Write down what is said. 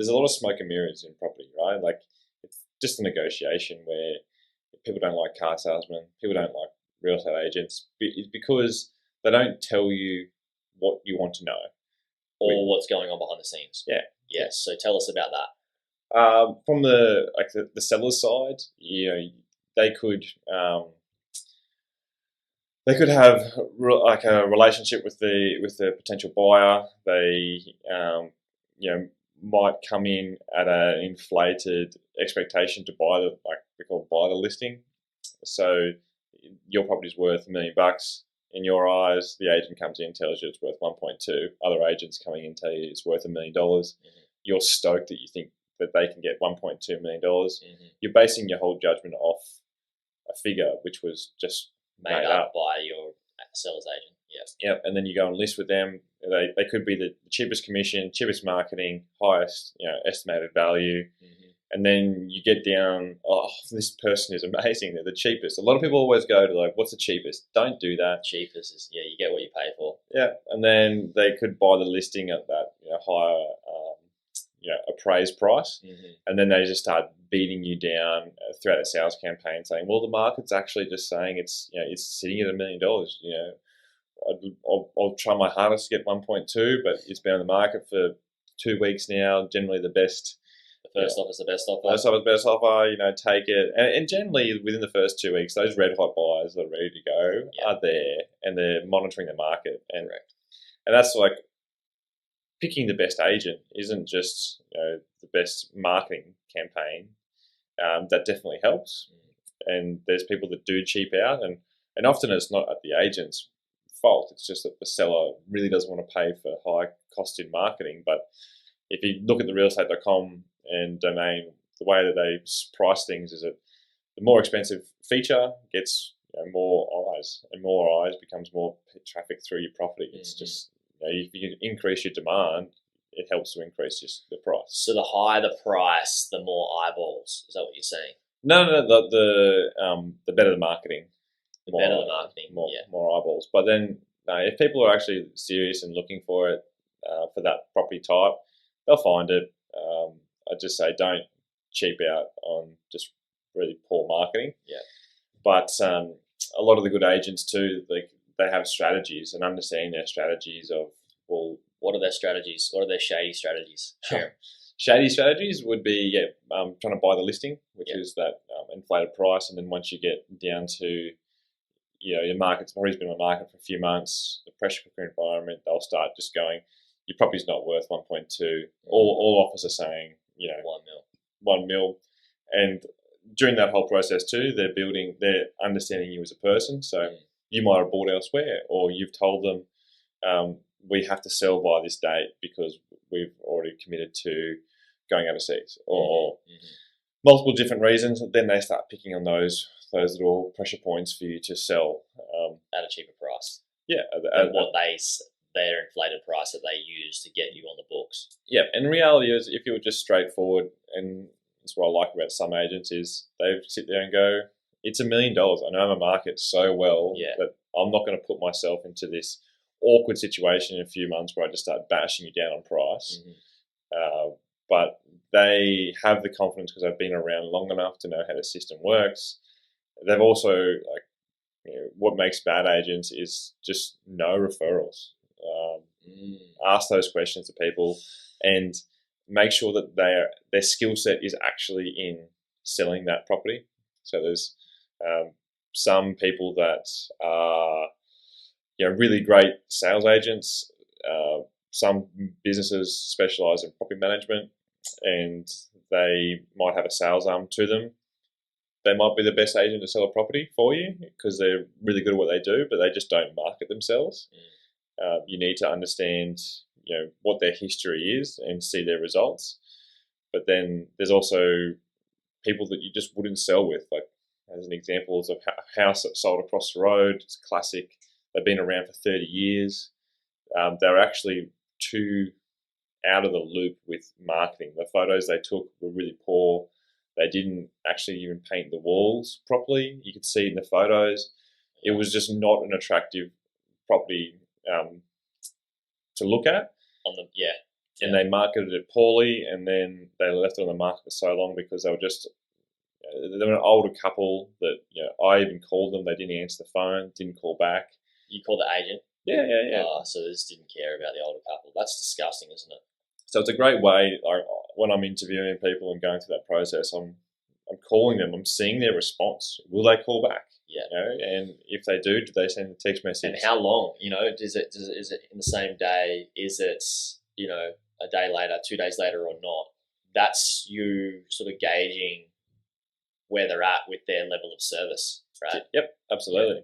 there's a lot of smoke and mirrors in property, right? Like it's just a negotiation where people don't like car salesmen, people don't like real estate agents. It's because they don't tell you what you want to know or what's going on behind the scenes. Yeah. Yes. So tell us about that. From the seller's side, they could have like a relationship with the potential buyer. They might come in at an inflated expectation to buy the listing. So your property's worth $1 million. In your eyes, the agent comes in and tells you it's worth 1.2. Other agents coming in tell you it's worth $1 million. You're stoked that you think that they can get $1.2 million. You're basing your whole judgment off a figure which was just made up by your sales agent. Yes. Yep. And then you go and list with them. They could be the cheapest commission, cheapest marketing, highest estimated value. And then you get down, this person is amazing. They're the cheapest. A lot of people always go to like, what's the cheapest? Don't do that. Cheapest is, you get what you pay for. Yeah. And then they could buy the listing at that higher appraised price. And then they just start beating you down throughout the sales campaign saying, well, the market's actually just saying it's sitting at $1 million. I'll try my hardest to get 1.2, but it's been on the market for 2 weeks now. Generally the best. The first offer is the best offer. First offer is the best offer, take it. And generally within the first 2 weeks, those red hot buyers that are ready to go are there and they're monitoring the market. And that's like picking the best agent isn't just the best marketing campaign. That definitely helps. And there's people that do cheap out and often it's not at the agent's fault. It's just that the seller really doesn't want to pay for high cost in marketing. But if you look at the realestate.com and domain, the way that they price things is that the more expensive feature gets more eyes, and more eyes becomes more traffic through your property. It's just if you increase your demand, it helps to increase the price. So the higher the price, the more eyeballs. Is that what you're saying? No, the better the marketing. The better the marketing, more eyeballs. But then if people are actually serious and looking for it, for that property type, they'll find it. I just say don't cheap out on just really poor marketing. Yeah. But a lot of the good agents too, they have strategies and understanding their strategies of, well, what are their strategies? What are their shady strategies? Sure. Shady strategies would be trying to buy the listing, which is that inflated price, and then once you get down to your market's already been on the market for a few months, the pressure cooker environment, they'll start just going, your property's not worth 1.2. All offers are saying, 1 mil. And during that whole process too, they're understanding you as a person. So you might have bought elsewhere, or you've told them, we have to sell by this date because we've already committed to going overseas, or multiple different reasons. Then they start picking on those little pressure points for you to sell at a cheaper price. Yeah, than what their inflated price that they use to get you on the books. Yeah, and the reality is, if you were just straightforward, and that's what I like about some agents is they sit there and go, "It's $1 million. I know my market so well that I'm not going to put myself into this awkward situation in a few months where I just start bashing you down on price." But they have the confidence because they've been around long enough to know how the system works. They've also, what makes bad agents is just no referrals. Ask those questions to people and make sure that their skill set is actually in selling that property. So there's some people that are really great sales agents. Some businesses specialize in property management and they might have a sales arm to them. They might be the best agent to sell a property for you because they're really good at what they do, but they just don't market themselves. You need to understand, what their history is and see their results. But then there's also people that you just wouldn't sell with. Like as an example of a house that sold across the road. It's classic. They've been around for 30 years. They're actually too out of the loop with marketing. The photos they took were really poor. They didn't actually even paint the walls properly. You could see in the photos. It was just not an attractive property to look at. and they marketed it poorly, and then they left it on the market for so long because they were just they were an older couple that I even called them. They didn't answer the phone, didn't call back. You called the agent? Yeah. So they just didn't care about the older couple. That's disgusting, isn't it? So it's a great way. When I'm interviewing people and going through that process, I'm calling them. I'm seeing their response. Will they call back? Yeah. And if they do they send a text message? And how long? Is it in the same day? Is it a day later, 2 days later, or not? That's you sort of gauging where they're at with their level of service, right? Yep, absolutely.